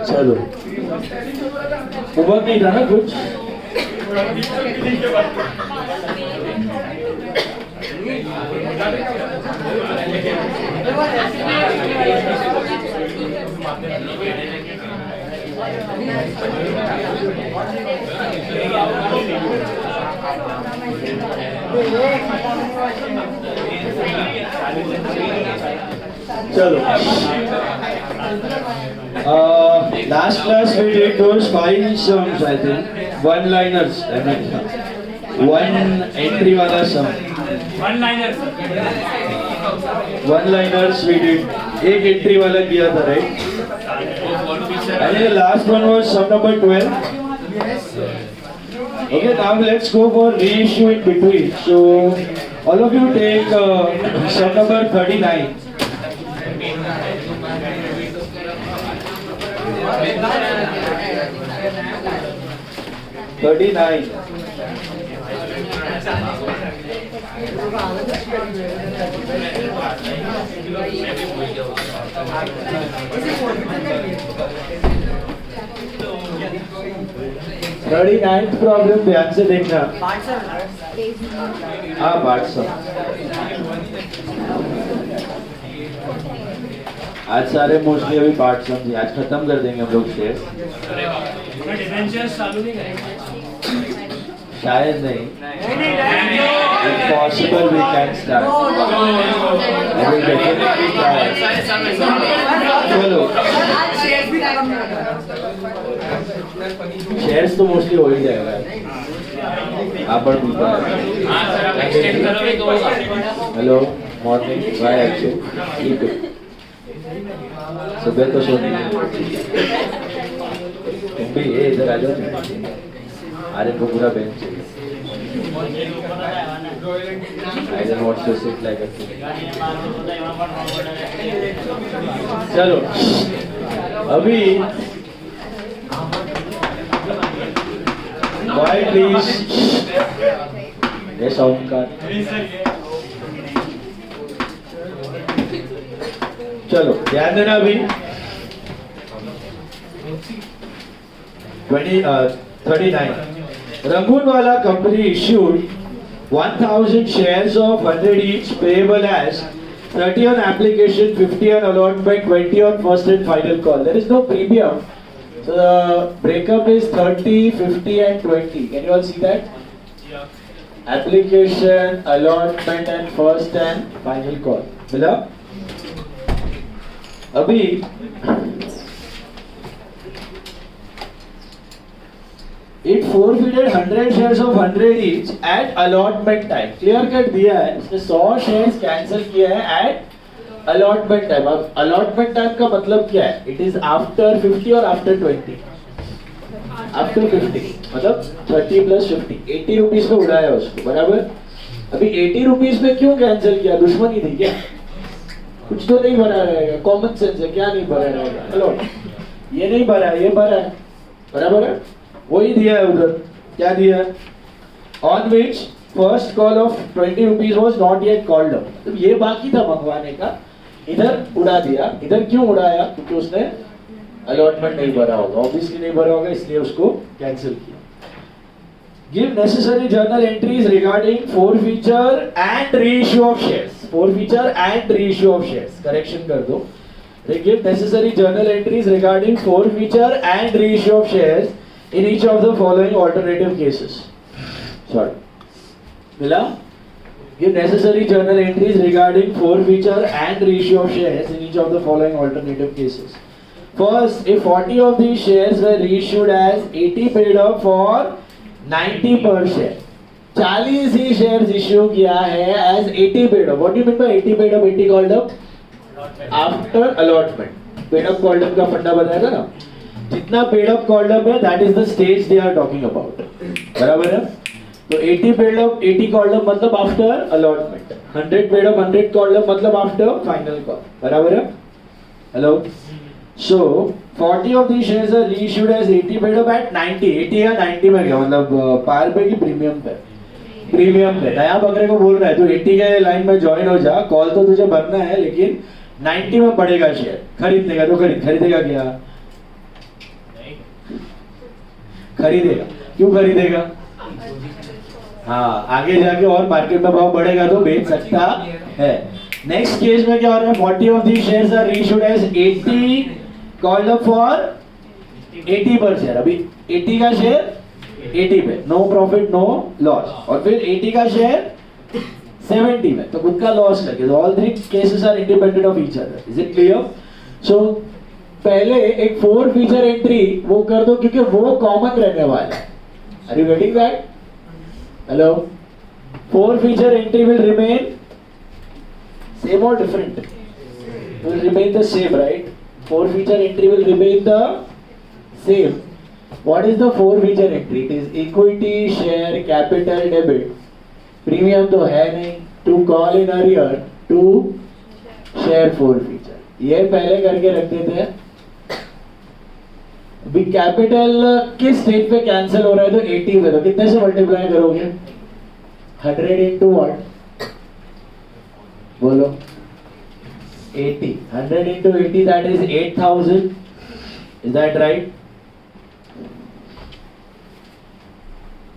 चलो होमवर्क नहीं था ना कुछ? चलो last class we did those 5 sums, I think, one liners, I mean one entry wala sum, one liners we did, एक entry वाला किया था, right? And the last one was sum number 12. Okay, now let's go for reissue in between. So all of you take sum number 39. Thirty ninth problem ध्यान से देखना। हाँ part सम। आज सारे मोस्टली अभी पार्ट सम आज खत्म कर देंगे हम लोग शेयर। शायद नहीं। If possible we can start. I will definitely try. चलो। शेयर्स तो मोस्टली हो ही जाएगा। आप पर हेलो मॉर्निंग बाय अक्षय ठीक है। सुबह तो सोनी तुम भी ये इधर आ जाओ। अरे को पूरा बेंच चाहिए। I don't want to sit like a kid. चलो अभी Why please ये साउंड का चलो ध्यान देना अभी 39 Rangunwala company issued 1000 shares of 100 each payable as 30 on application, 50 on allotment, 20 on first and final call. There is no premium. So the breakup is 30, 50 and 20. Can you all see that? Yeah. Application, allotment and first and final call. मिला? अभी it forfeited 100 shares of 100 each at allotment time. Clear cut दिया है, इसने 100 shares cancel किया है at allotment time. अब allotment time का मतलब क्या है? It is after 50 और after 20. After 50 मतलब 30 plus 50 80 रुपीस पे उड़ाया उसको बराबर। अभी 80 रुपीस पे क्यों कैंसिल किया? दुश्मनी थी क्या? कुछ तो नहीं भरा रहेगा, कॉमन सेंस है, क्या नहीं भरा रहेगा? हेलो ये नहीं भरा, ये भरा है बराबर है, वही दिया है उधर। क्या दिया है? On which first call of 20 rupees was not yet called up. तो ये बाकी था मंगवाने का, इधर उड़ा दिया। इधर क्यों उड़ाया? क्योंकि उसने अलॉटमेंट नहीं भरा होगा, ऑब्वियसली नहीं भरा होगा, इसलिए उसको कैंसिल किया। Give necessary journal entries regarding forfeiture and reissue of shares. Forfeiture and reissue of shares. Correction कर दो। Give necessary journal entries regarding forfeiture and reissue of shares in each of the following alternative cases. Sorry. Mila? Give necessary journal entries regarding forfeiture and reissue of shares in each of the following alternative cases. First, if 40 of these shares were reissued as 80 paid up for 90 per share. 40 he shares issue किया है as 80 paid up. What do you mean by 80 paid up, 80 called up? After allotment. Paid up called up का फंडा बताएगा ना? जितना paid up called up है that is the stage they are talking about. बराबर है? तो 80 पेड अप 80 कॉल्ड अप मतलब after allotment, 100 paid up 100 called up मतलब आफ्टर फाइनल कॉल। बराबर है? Hello so 40 of the shares are reissued as 80 paid up at 90। 80 या 90 में क्या मतलब पार पे की प्रीमियम पे? प्रीमियम पे। नया बकरे को बोल रहा है तू 80 के लाइन में ज्वाइन हो जा, कॉल तो तुझे भरना है लेकिन 90 में बढ़ेगा शेयर, खरीदनेगा तो खरीदेगा क्या? खरीदेगा। क्यों खरीदेगा? हाँ, आगे जाके और मार्केट में भाव बढ़ेगा तो बेच सकता है। नेक्स्ट केस में क्या हो रहा है? 40 of the shares are reissued as 80 called up for 80 per share. अभी 80 का शेयर 80 पे, नो प्रॉफिट नो लॉस, और फिर 80 का शेयर 70 में, तो खुद का लॉस लगे। तो all three cases are independent of each other. Is it clear? So पहले एक 4 फीचर एंट्री वो कर दो क्योंकि वो कॉमन रहने वाला है। Are you getting that? Hello, 4 feature entry will remain same or different? Will remain the same, right? 4 feature entry will remain the same. What is the 4 feature entry? It is equity, share, capital, debit. Premium तो है नहीं. To call in arrear, to share 4 feature. ये पहले करके रख देते हैं. अभी कैपिटल किस स्टेज पे कैंसिल हो रहा है? तो 80 पे, तो कितने से मल्टीप्लाई करोगे? 100 into what? बोलो 80. 100 into 80, that is 8000. Is that right?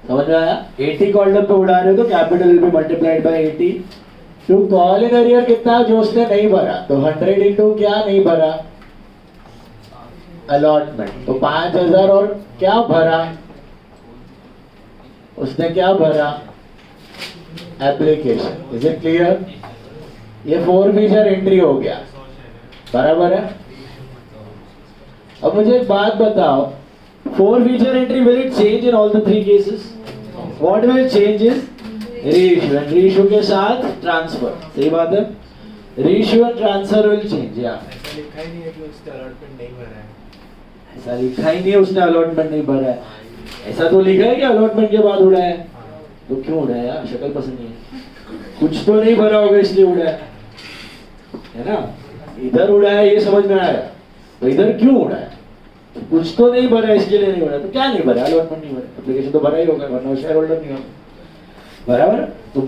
समझ में आया? 80 कॉल्ड अप पे उड़ा रहे हो तो capital will be multiplied by 80. To call in arrear कितना? जो उसने नहीं भरा, तो 100 into क्या नहीं भरा? अलॉटमेंट. तो 5000 और क्या भरा? उसने क्या भरा? एप्लीकेशन. Is it clear? ये 4 फीचर एंट्री हो गया, बराबर है? अब मुझे एक बात बताओ, 4 feature entry will it change in all the 3 cases? What will change is reissue, and reissue के साथ ट्रांसफर. सही बात है? Reissue and transfer will change. या ऐसा लिखा ही नहीं है कि उसने अलॉटमेंट नहीं भरा है. ऐसा लिखा ही नहीं है उसने अलॉटमेंट नहीं भरा है. ऐसा तो लिखा है कि अलॉटमेंट के बाद उड़ा है. तो क्यों उड़ा है यार? शक्ल पसंद नहीं है. कुछ तो नहीं भरा होगा इसलिए उड़ा है ना? इधर उड़ा है ये समझ में आया, तो इधर क्यों उड़ा है? कुछ तो नहीं भरा इसके लिए नहीं भरा. तो क्या नहीं भरा? अलॉटमेंट नहीं भरा. एप्लीकेशन तो भरा ही होगा, वरना शेयर होल्डर नहीं होगा. बराबर? तो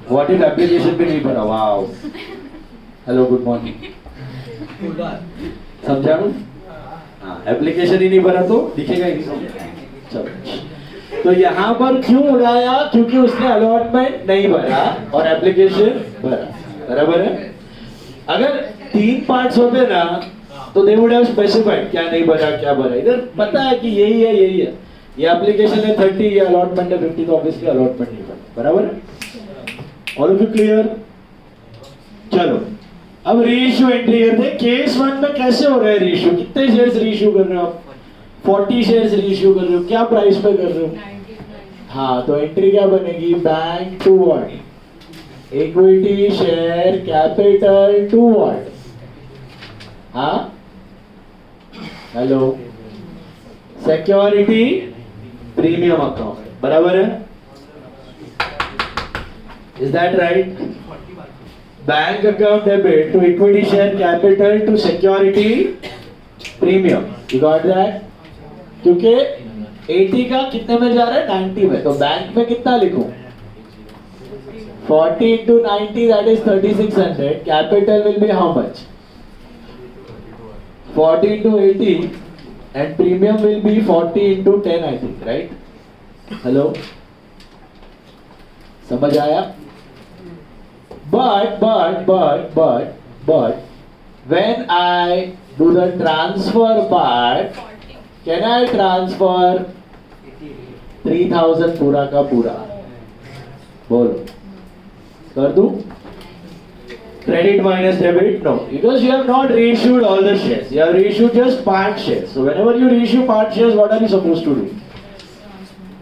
व्हाट इफ एप्लीकेशन भी नहीं भरा? Wow, hello, good morning. समझा? हाँ, एप्लीकेशन ही नहीं भरा तो दिखेगा ही नहीं. चलो, तो यहाँ पर क्यों उड़ाया? क्योंकि उसने अलॉटमेंट नहीं भरा और एप्लीकेशन भरा. बराबर है? अगर 3 पार्ट्स होते ना तो दे वुड हैव स्पेसिफाइड क्या नहीं भरा क्या भरा. इधर पता है कि यही है यही है. ये एप्लीकेशन है 30, ये अलॉटमेंट है 50, तो ऑब्वियसली अलॉटमेंट नहीं भरा. बराबर है? All of you clear? चलो, अब रीइश्यू एंट्री करते हैं. केस 1 में कैसे हो रहा है रीइश्यू? कितने शेयर्स रीइश्यू कर रहे हो आप? 40 शेयर्स रीइश्यू कर रहे हो. क्या प्राइस पे कर रहे हो? हाँ, तो एंट्री क्या बनेगी? Bank to what? Equity, share, capital to what? हाँ, हेलो, सिक्योरिटी, प्रीमियम अकाउंट. बराबर है? Is that right? Bank account debit to equity, share, capital to security, premium. You got that? क्योंकि 80 का कितने में जा रहा है? 90 में. तो बैंक में कितना लिखूं? 40 into 90, that is 3600. Capital will be how much? 40 into 80, and premium will be 40 into 10, I think, right? Hello? समझ आया? But when I do the transfer part, can I transfer 3000 पूरा का पूरा? बोलो, कर दूं? Credit minus debit? No, because you have not reissued all the shares. You have reissued just part shares. So whenever you reissue part shares, what are you supposed to do?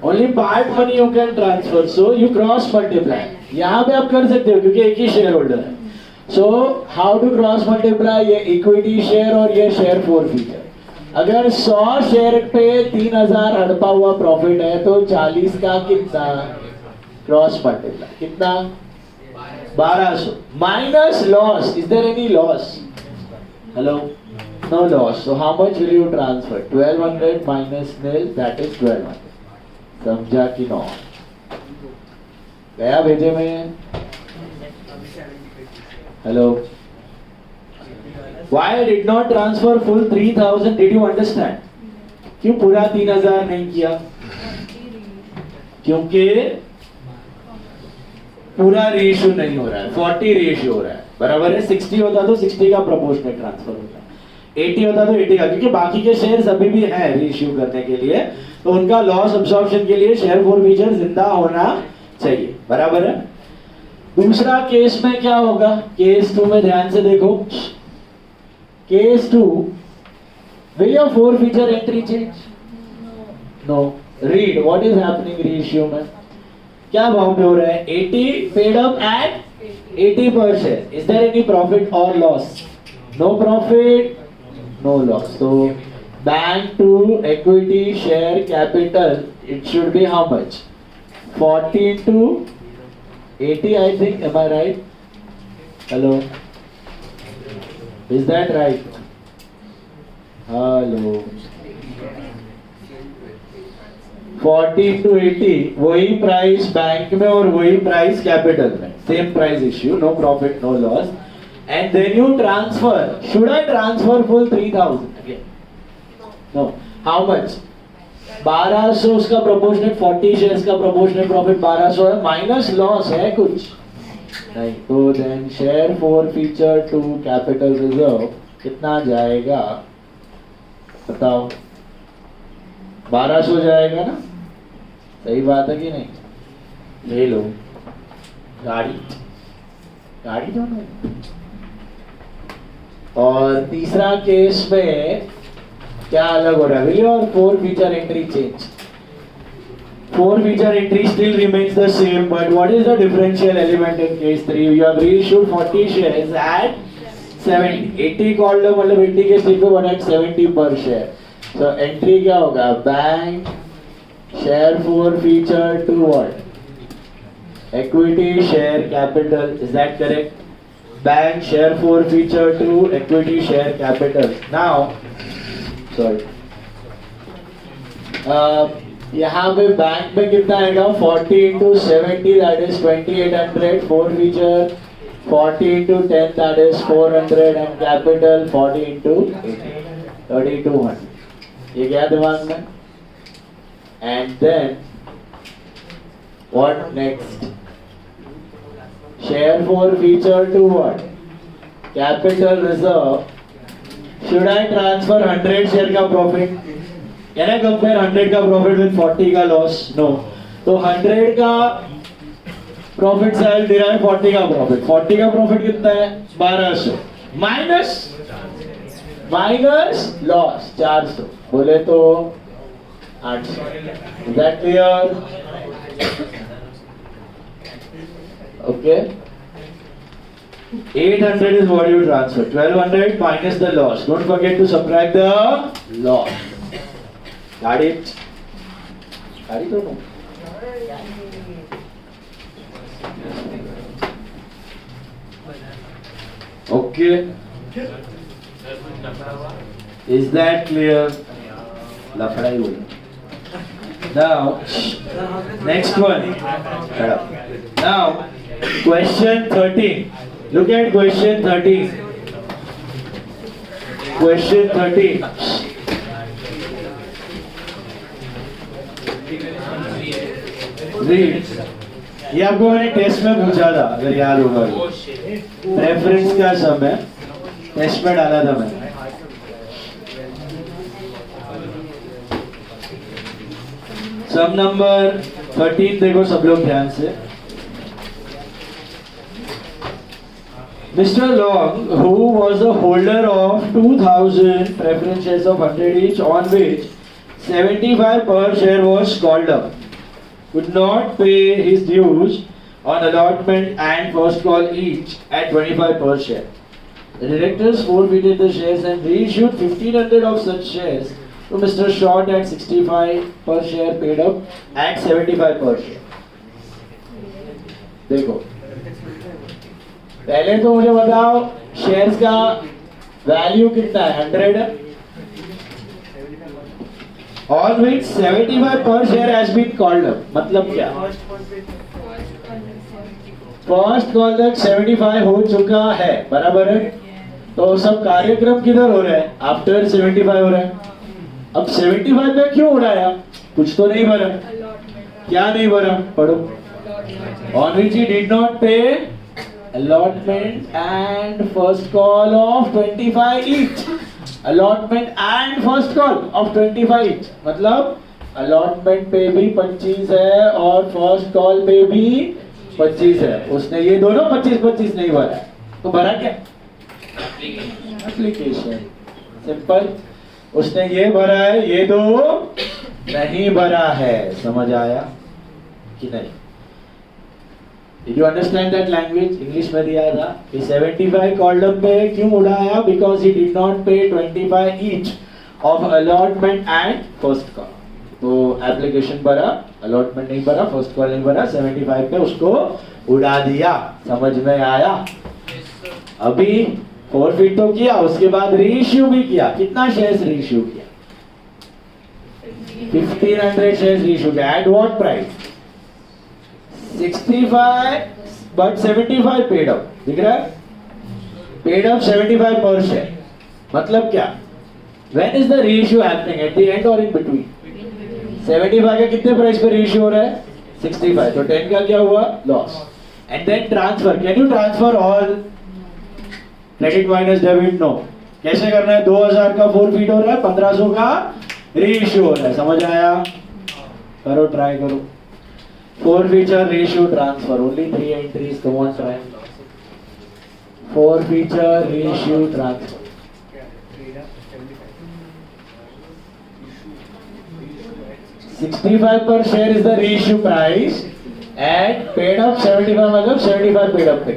Only part money you can transfer. So you cross multiply. यहाँ पे आप कर सकते हो क्योंकि एक ही share holder है. So how to cross multiply? ये इक्विटी शेयर और ये शेयर फोरफीटर. अगर 100 शेयर पे 3000 हड़पा हुआ प्रॉफिट है तो 40 का कितना क्रॉस मल्टीप्लाई? कितना? 1200 minus loss. Is there any loss? Hello, no loss. So how much will you transfer? 1200 minus nil, that is 1200. समझा कि नो? गया भेजे में? Hello. Why I did not transfer full 3000? Did you understand? क्यों पूरा 3000 नहीं किया? क्योंकि पूरा रेशियो नहीं हो रहा है, 40 रेशियो हो रहा है, बराबर है। 60 होता तो 60 का प्रोपोर्शनल ट्रांसफर होता, 80 होता तो 80 का, क्योंकि बाकी के शेयर्स अभी भी हैं रेशियो करने के लिए, तो उनका लॉस अब्सॉर्प्शन के लिए शेयर फोरफीचर जिंदा होना चाहिए, बराबर है। दूसरा केस में क्या होगा, केस 2 में ध्यान से देखो। Case 2, will your forfeiture entry change? No. Read what is happening ratio में, क्या भाव पे हो रहा है? 80 paid up at 80 per share. Is there any profit or loss? No profit, no loss. So bank to equity share capital, it should be how much? 40 into 80, I think. Am I right? Hello? Is that right? Hello? 40 into 80, वही price bank में और वही price capital में, same price issue, no profit no loss, and then you transfer. Should I transfer full 3000 again? No. How much? 1200 उसका proportionate, 40 shares का proportionate profit 1200 है, minus loss है कुछ नहीं, तो then share forfeiture to capital reserve कितना जाएगा बताओ? 1200 जाएगा ना, सही बात है कि नहीं? ले लो गाड़ी, गाड़ी दोनों। और तीसरा केस में क्या अलग हो रहा है? Will your forfeiture entry change? Forfeiture entry still remains the same, but what is the differential element in case 3? You have reissued 40 shares at 70, 80 called up, मतलब 80 के स्टिक पे one at 70 per share. So entry क्या होगा? Bank share forfeiture to what? Equity share capital. Is that correct? Bank share forfeiture to equity share capital. Now, sorry. यहाँ पे bank में कितना आएगा? 40 into 70, that is 2800. Forfeiture 40 into 10, that is 400, and capital 40 into 80, 3200. ये क्या दिमाग में? And then what next? Share forfeiture to what? Capital reserve. Should I transfer 100 share का profit? Can I compare 100 का profit with 40 का loss? No. तो 100 का profit से I'll derive 40 का profit. 40 का profit कितना है? 1200 minus loss 400, बोले तो 800. Is that clear? Okay. 800 is what you transfer. 1200 minus the loss. Don't forget to subtract the loss. Got it? Got it or no? Okay. Is that clear? लफड़ा ही बोलो. Now, next one. Shut up. Now, question 13. Look at question 13. Question 13. Read. ये आपको मैंने test में पूछा था, अगर याद होगा. रेफरेंस का समय टेस्ट में डाला था मैंने. सम नंबर 13 देखो सब लोग ध्यान से. Mr. Long, who was the holder of 2000 preference shares of 100 each, on which 75 per share was called up, could not pay his dues on allotment and first call each at 25 per share. The directors forfeited the shares and reissued 1500 of such shares to Mr. Short at 65 per share, paid up at 75 per share. देखो, पहले तो मुझे बताओ shares का value कितना है? 100 है, on which 75 per share has been called up. मतलब क्या? फर्स्ट कॉल तक 75 हो चुका है, बराबर है। तो सब कार्यक्रम किधर हो रहा है? आफ्टर 75 हो रहा है। अब 75 पे क्यों उड़ाया? कुछ तो नहीं भरा। क्या नहीं भरा? पढ़ो। On which he did not pay allotment and first call of 25 each. Allotment and first call of 25 each. मतलब allotment पे भी 25 है और first call पे भी 25 है। उसने ये दोनों 25-25 नहीं भरा है। तो भरा क्या? एप्लीकेशन। सिंपल। उसने ये भरा है, ये दो नहीं भरा है। समझ आया कि नहीं? Did you understand that language? English में दिया था कि 75 कॉलम पे क्यों उड़ाया? Because he did not pay 25 each of allotment and first call. तो एप्लीकेशन भरा, अलॉटमेंट नहीं भरा, फर्स्ट कॉल नहीं भरा, 75 पे उसको उड़ा दिया। समझ में आया? अभी फॉरफिट तो किया, उसके बाद रीइश्यू भी किया। कितना शेयर्स रीइश्यू किया? 1500 शेयर्स रीइश्यू किया। At what price? 65 but 75 paid up. दिख रहा है? Paid up 75 per share. मतलब क्या? When is the reissue happening? At the end or in between? 75 का कितने प्राइस पे reissue हो रहा है? 65. तो 10 का क्या हुआ? Loss. And then transfer. Can you transfer all? Credit minus debit? No. कैसे करना है? 2000 का forfeit हो रहा है, 1500 का reissue हो रहा है। समझ आया? करो, ट्राई करो। Forfeiture, reissue, transfer. Only 3 entries. Come on, try. Forfeiture, reissue, transfer. 65 per share is the reissue price and paid up 75 मतलब 75 paid up पे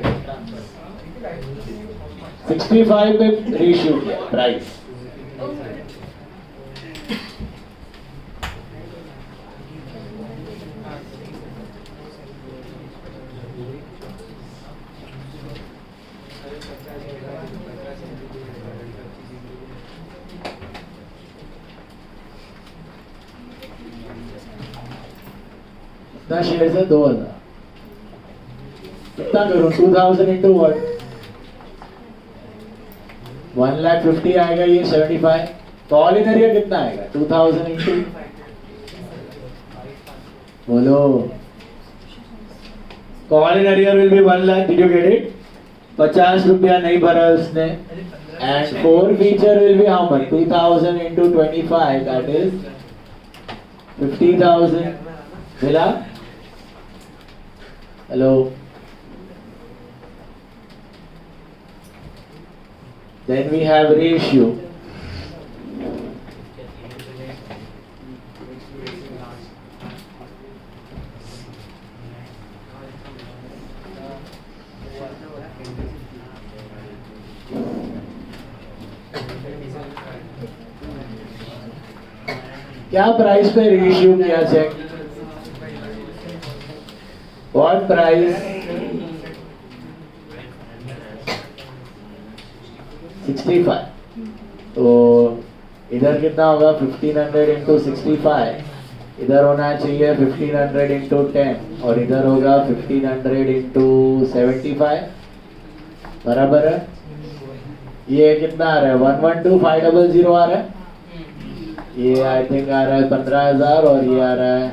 65 पे reissue किया price। कितना शेयर है? 2000। कितना करूं? 2000 इंटू व्हाट? 1,50,000 आएगा। ये 75 कॉल इन एरिया कितना आएगा? 2000 इंटू बोलो। Call in area will be 1 lakh. Did you get it? 50 रुपया नहीं भरा उसने। And forfeiture will be how much? 2000 into 25, that is 50,000. मिला? Hello? Then we have reissue. क्या प्राइस पे रीइश्यू किया चेक? What price? 65। तो इधर कितना होगा? 1500 इंटू 65। इधर होना चाहिए 1500 इंटू 10 और इधर होगा 1500 इंटू 75। बराबर है? ये कितना आ रहा है? 112,500 आ रहा है। ये आई थिंक आ रहा है 15,000 और ये आ रहा है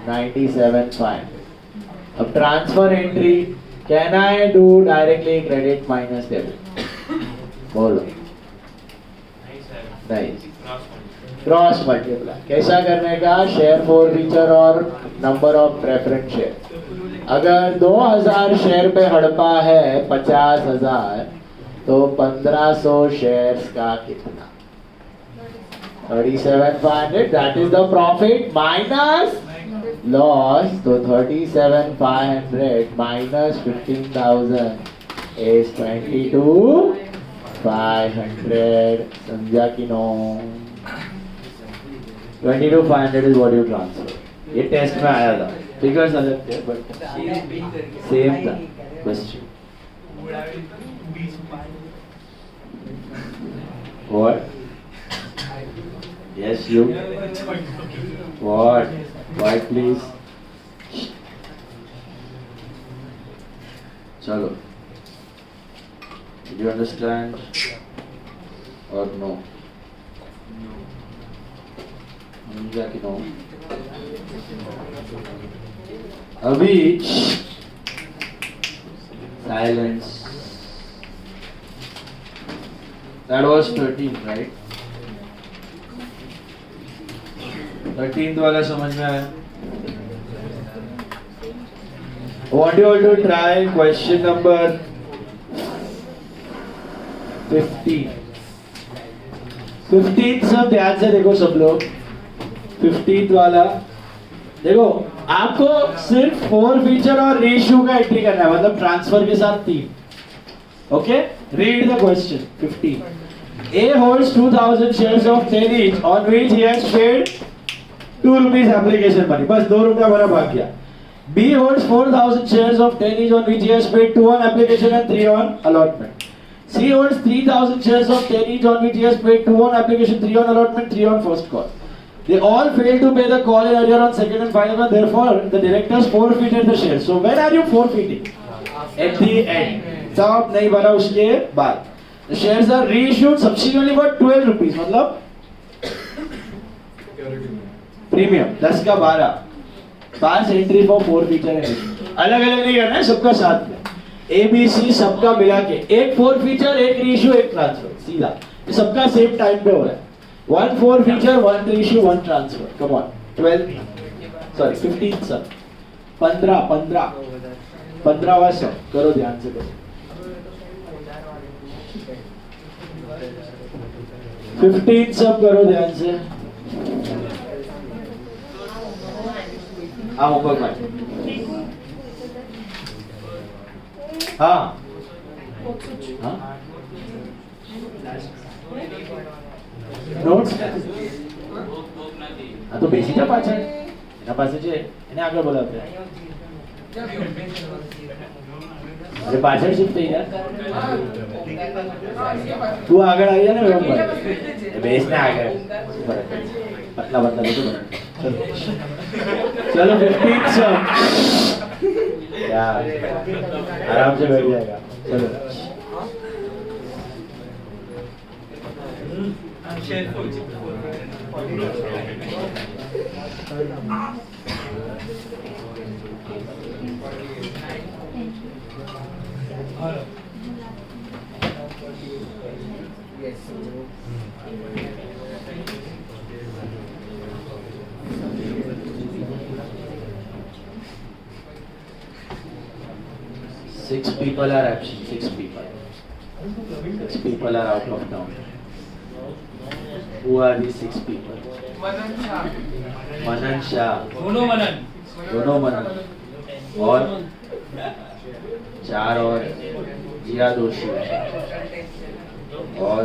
97,500। अब transfer entry can I do directly credit minus debit? बोलो। नहीं, क्रॉस मल्टीप्लाई। कैसा करने का? शेयर फॉरफीचर और नंबर ऑफ प्रेफरेंस शेयर। अगर 2000 शेयर पे हड़पा है 50,000 तो 1500 शेयर्स का कितना? 37,500। That is the profit minus loss. तो 37,500 माइनस 15,000 is 22,500। समझा कि no? 22,500 is what you transfer. ये टेस्ट में आया था। फिगर्स अलग थे बट सेम था question. What? Yes, you. What? Why, please? चलो, did you understand or no? समझा कि no? अभी silence. That was 13, right? 13th वाला समझ में आया? What do you want to try? Question number 15. 15th सब ध्यान से देखो सब लोग. 15th वाला देखो, आपको सिर्फ 4 फीचर और रेशियो का एंट्री करना है, मतलब ट्रांसफर के साथ 3. Okay? Read the question. 15. A holds 2000 shares of 10 each on which he has paid 2 rupees application money. बस 2 रुपया भरा भाग गया. B holds 4000 shares of 10 each on which he has paid 2 on application and 3 on allotment. C holds 3000 shares of 10 each on which he has paid 2 on application, 3 on allotment, 3 on first call. They all failed to pay the call in earlier on second and final one. Therefore, the directors forfeited the shares. So when are you forfeiting? At the end. सब नहीं भरा उसके बाद. The shares are reissued subsequently for 12 rupees. मतलब premium 10 का 12. 5 entry for 4 feature है. अलग अलग नहीं करना है, सबका साथ में. ABC सबका मिला के एक 4 फीचर, एक रीइश्यू, एक ट्रांसफर, सीधा. ये सबका सेम टाइम पे हो रहा है. 1 4 feature, 1 reissue, 1 transfer. Come on. 15 sir. 15वां सब करो, ध्यान से करो. 15 सब करो ध्यान से. हाँ होमवर्क भाई. हाँ નોટ્સ આ તો બેસી જા પાછળ, એના પાસે છે, એને આગળ બોલાવતો. અરે પાછળ શિફ્ટ થઈ જા. તું આગળ આવી જા ને એમ ભાઈ. બેસ ને આગળ. પતલા પતલા બધું. चलो 15 सब यार आराम से बैठ जाएगा. चलो Six people are absent. 6 people. 6 people are out of town. Who are these 6 people? Manan Shah. दोनों मनन. और 4 और जिया दोषी. और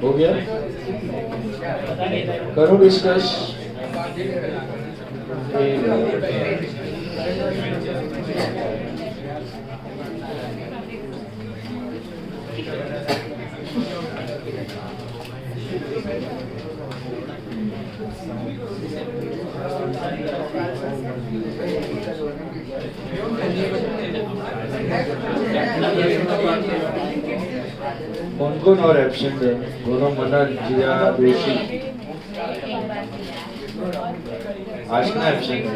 हो गया? करो डिस्कस। कौन कौन और एब्सेंट है? दोनों मनन, जिया, दोषी। आशना एब्सेंट है।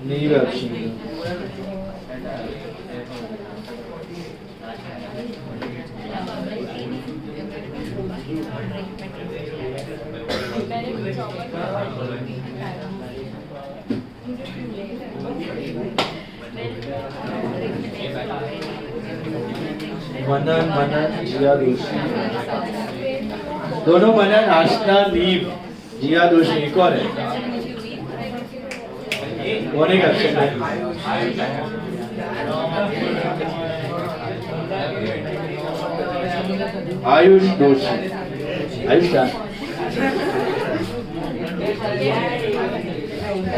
नील एब्सेंट है। मनन मनन जिया दोषी, दोनों मनन, आशना, नीव, जिया दोषी। एक और है, कौन एक एब्सेंट है? आयुष दोषी। आयुष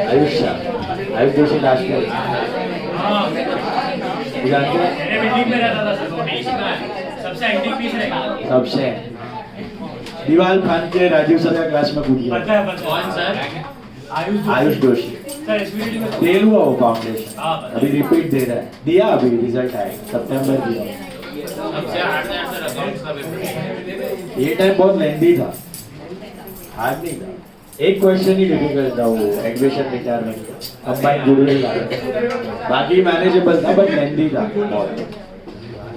आयुष आयुष दोषी लास्ट में जानते हैं? सबसे दीवाल खान के राजीव सर का क्लास में पूछिए। कौन सर? आयुष दोषी। फेल हुआ वो फाउंडेशन, अभी रिपीट दे रहा है। दिया अभी रिजल्ट आया, सितंबर दिया। ये टाइम बहुत लेंदी था, हार्ड नहीं था। एक क्वेश्चन ही डिफिकल्ट था, वो एग्वेशन रिटायरमेंट का, कंबाइंड गुडविल का। बाकी मैनेजेबल था, बट लेंदी था बहुत।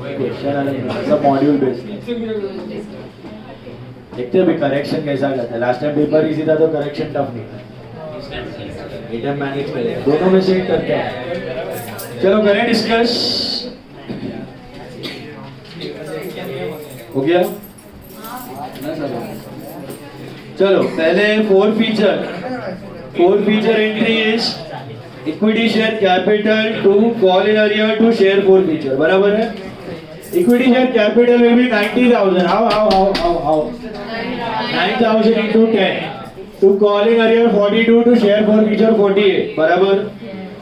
क्वेश्चन अलग था, सब मॉड्यूल बेस्ड। देखते अभी करेक्शन कैसा करता है। लास्ट टाइम पेपर इजी था तो करेक्शन टफ नहीं था। ये टाइम मैनेज करें, दोनों में से एक करते हैं। चलो करें डिस्कस। हो गया? चलो पहले forfeiture entry is equity share capital to call in arrear to share forfeiture, बराबर है? इक्विटी शेयर कैपिटल में भी 90,000, how 9,000 into 10 to call in arrear 42 to share forfeiture 48, बराबर?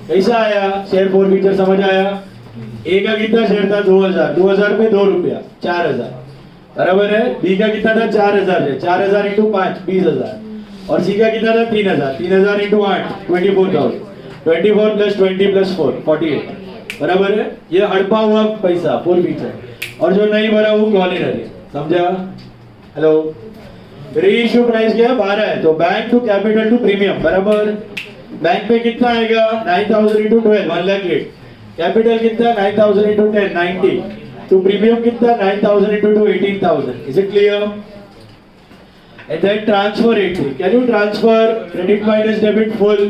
कैसा आया शेयर फोर फीचर, समझ आया? ए का कितना शेयर था? 2000 में 2 रुपया, 4000, बराबर है? बी का कितना था? 4000 है, 4000 इंटू 5 20,000, और सी का कितना था? 3000 इंटू 8 24,000, 24 प्लस 20 प्लस 4 48, बराबर है? ये हड़पा हुआ पैसा फोर फीचर, और जो नहीं भरा वो कॉल इन अर्लियर, समझा? हेलो, रीइश्यू प्राइस क्या है? 12 है, तो bank to capital to premium, बराबर? बैंक पे कितना आएगा? 9,000 इंटू 12 1,08,000, कैपिटल कितना? 9,000 इंटू 10 90, तो प्रीमियम कितना? 9,000 into 2 18,000. Is it clear? And then transfer entry. Can you transfer credit minus debit full?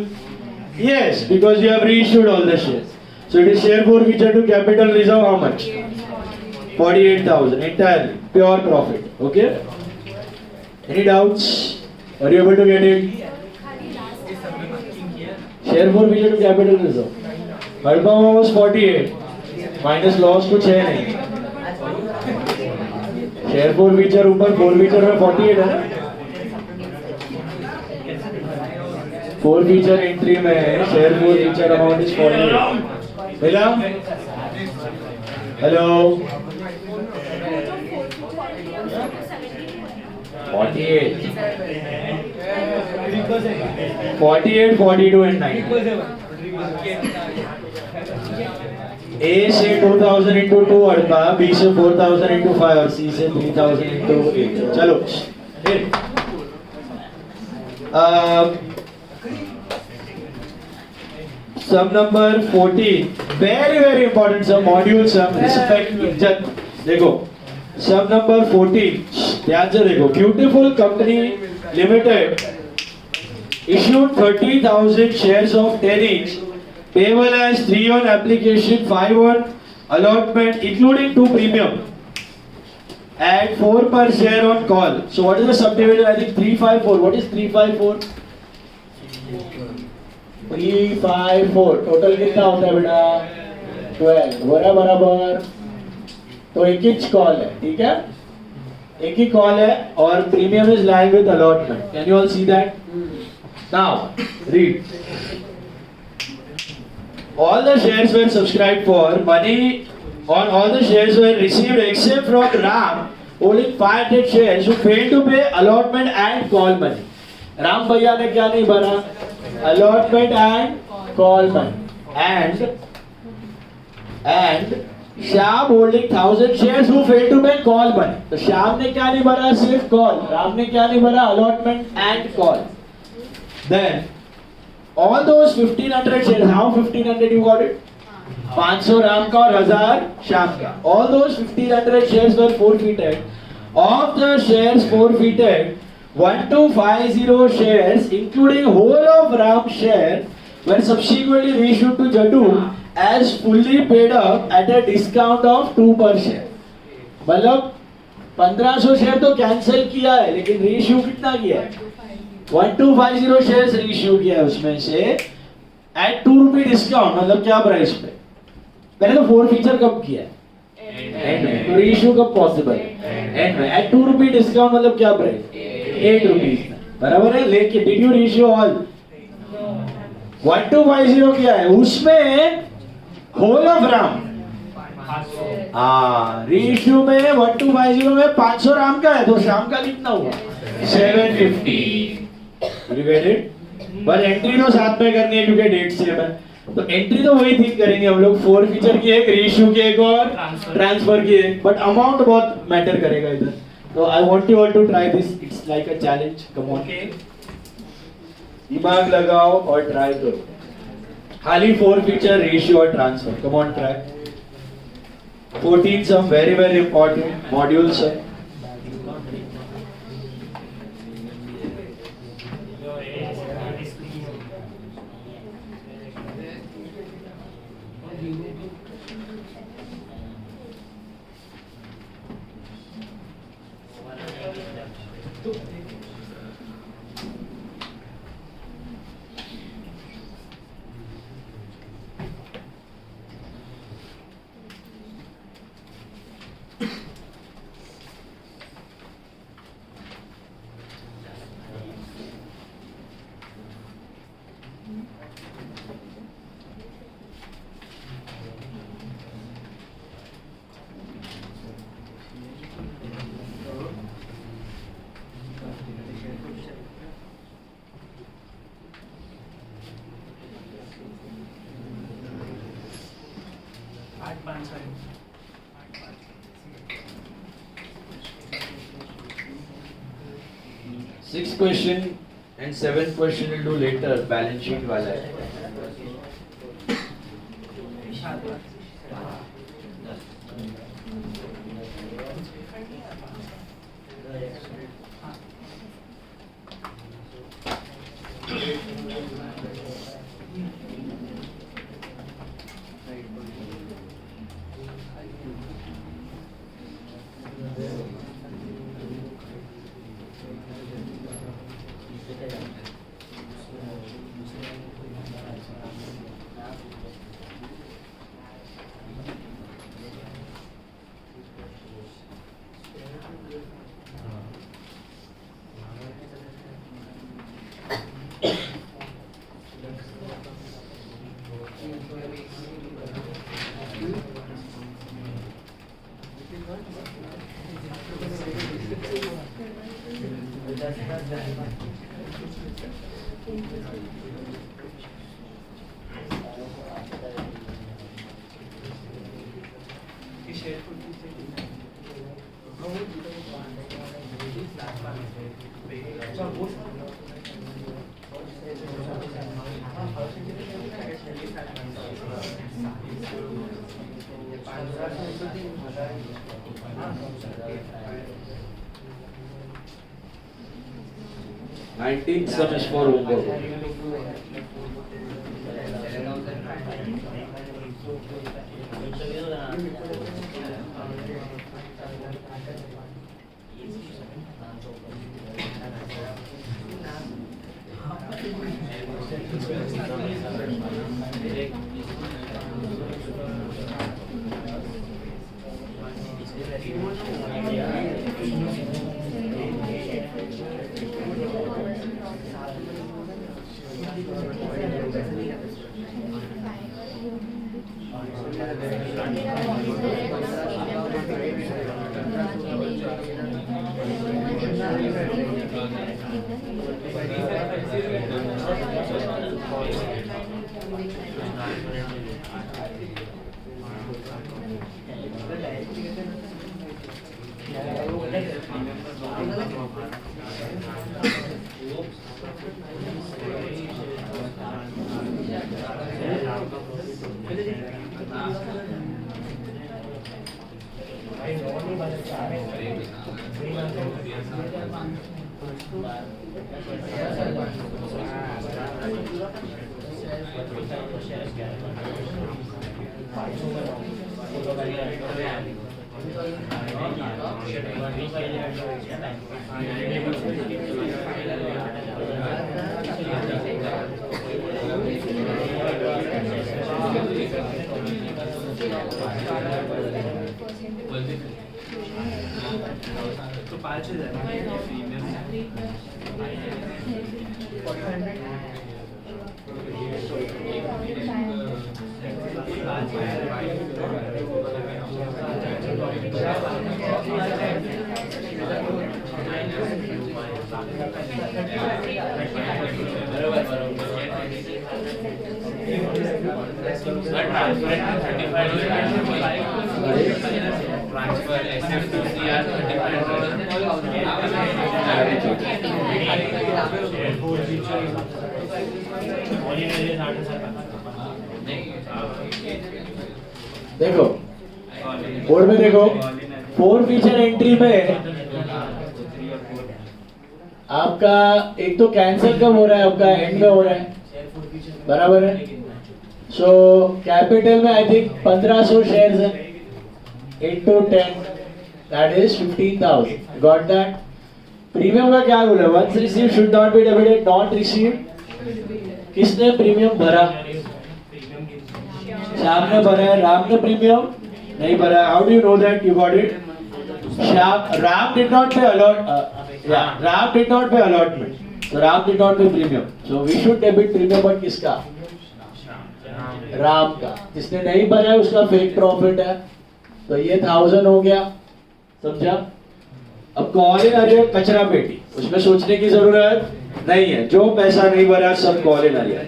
Yes, because you have reissued all the shares. So it is share for feature to capital reserve how much? 48,000 entirely pure profit. Okay? Any doubts? Are you able to get it? Share for feature to capital reserve. Alpha was 48 minus loss कुछ है नहीं। Share four feature ऊपर four feature में 48 है ना? Four feature entry में share four feature amount is 48। मिला? Hello, 48 48, 42 and 9. A से 2000 into 2 अड़का, B से 4000 into 5 और C से 3000 into 8. चलो sum number 14, very important sum, module sum, respect इज्जत. देखो sum number 14, ध्यान से देखो. Beautiful company limited issued 30,000 shares of 10 each, payable as 3 on application, 5 on allotment, including 2 premium, and 4 per share on call. So what is the subdivision? I think 354. What is 354? 354. Total कितना होता है बेटा? 12. बराबर. तो एक ही कॉल है, ठीक है? एक ही कॉल है और premium is lying with allotment. Can you all see that? Now read. All the shares were subscribed for. Money on all the shares were received except from Ram, holding 500 shares, who failed to pay allotment and call money. Ram भैया ने क्या नहीं भरा? Allotment and call money. And Shyam holding 1000 shares, who failed to pay call money. तो श्याम ने क्या नहीं भरा? सिर्फ call. राम ने क्या नहीं भरा? Allotment and call. Then all those 1500 shares, how 1500 you got it? 500 Ram का और 1000 श्याम का. All those 1500 shares were forfeited. Of the shares forfeited, 1250 shares, including whole of Ram's share, were subsequently reissued to Jaddu as fully paid up at a discount of 2 per share. मतलब 1500 share तो cancel किया है, लेकिन reissue कितना किया है? 1250 shares reissue किया है उसमें से एट 2 रुपए डिस्काउंट. मतलब क्या प्राइस पे? पहले तो 4 फीचर कब किया है? एंड में. तो रीइश्यू कब पॉसिबल है? एंड में. एट 2 रुपए डिस्काउंट मतलब क्या प्राइस? 8 रुपीस. बराबर है. लेकिन डिड यू रीइश्यू ऑल? 1250 किया है, उसमें होल ऑफ राम. रीइश्यू में 1250 में 500 राम का है, तो शाम का कितना हुआ? 750. You get it? पर एंट्री तो साथ में करनी है क्योंकि डेट सेम है. तो एंट्री तो वही ठीक करेंगे हम लोग. 4 फीचर की एक, रीइश्यू की एक और ट्रांसफर की एक. बट अमाउंट बहुत मैटर करेगा इधर. तो I want you all to try this. It's like a challenge. Come on, दिमाग लगाओ और ट्राई करो. खाली 4 फीचर, रीइश्यू और transfer. Come on, try. 14 some very important modules. Sixth question and seventh question will do later. Balance sheet वाला है. 19th sum is for homework. तो 5 देखो बोर्ड में देखो 4 फीचर एंट्री में आपका एक तो कैंसिल कब हो रहा है, आपका एंड में हो रहा है, बराबर है। सो कैपिटल में आई थिंक 1500 शेयर्स है, 8 to 10 that is 15,000। Got that. Premium का क्या रूल है? Once receive should not be debited, not receive किसने प्रीमियम भरा? श्याम ने भरा है। राम ने प्रीमियम नहीं भरा है। How do you know that? You got it. Ram did not pay Ram did not pay allotment. So Ram did not pay premium. So we should debit premium, but किसका? राम का। जिसने नहीं भरा है उसका फेक प्रॉफिट है, तो ये 1000 हो गया, समझा? अब कॉल इन अरियर कचरा पेटी, उसमें सोचने की जरूरत नहीं है, जो पैसा नहीं भरा सब कॉल इन अरियर।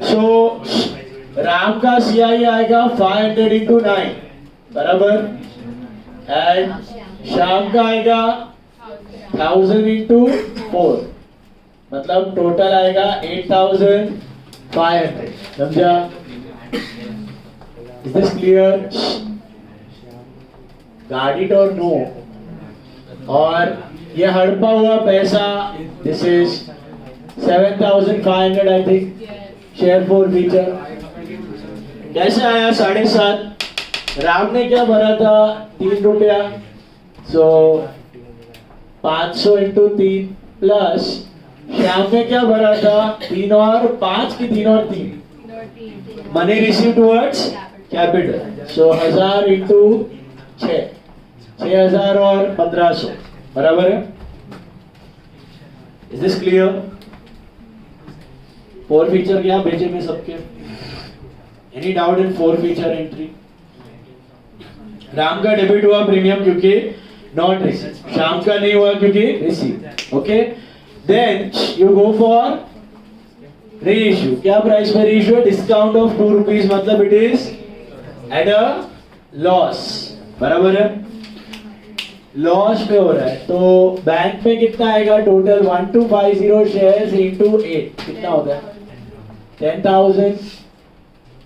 सो राम का सीआई आएगा 500 into 9, बराबर, एंड श्याम का आएगा 1000 into 4, मतलब टोटल आएगा 8500, समझा? Is this clear? गाड़ी इट और नो? और ये हड़पा हुआ पैसा, this is 7500 I think, share 4 feature. कैसे आया 7.5? राम ने क्या भरा था? 3 रुपया, सो 500 into 3 प्लस श्याम ने क्या भरा था? 3 और 5 की 3 और 3, मनी रिसीव टुवर्ड्स कैपिटल, सो 1000 into 6, 6000 और 1500, बराबर है। Is this clear? 4 फीचर क्या भेजे में सबके? Any doubt in 4 feature entry? Ram का डेबिट हुआ प्रीमियम क्योंकि नॉट रिसीव, श्याम का नहीं हुआ क्योंकि receive. Okay, then you go for reissue, क्या प्राइस में रीइश्यू है? डिस्काउंट ऑफ 2 रुपीज, मतलब it is at a loss, बराबर है, लॉस पे हो रहा है। तो बैंक में कितना आएगा टोटल? 1250 शेयर्स इंटू 8 कितना होता है? 10,000,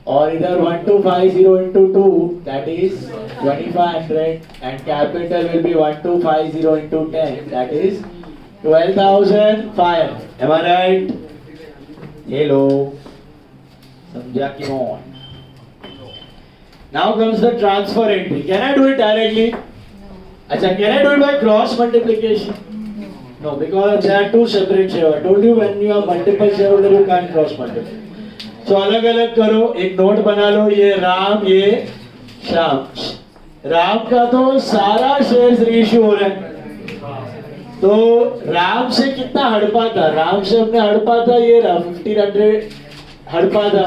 और इधर 1250 into 2 that is 2500, and capital will be 1250 into 10 that is 12,500. Am I right? Hello. समझा क्यों? Now comes the transfer entry. Can I do it directly? अच्छा, can I do it by cross multiplication? No, because there are two separate shareholders. I told you when you have multiple shareholders you can't cross multiply. तो अलग अलग करो, एक note बना लो, ये राम ये श्याम। राम का तो सारा शेयर्स रीइश्यू हो रहा है, तो राम से कितना हड़पा था? राम से हमने हड़पा था ये रहा 1500 हड़पा था,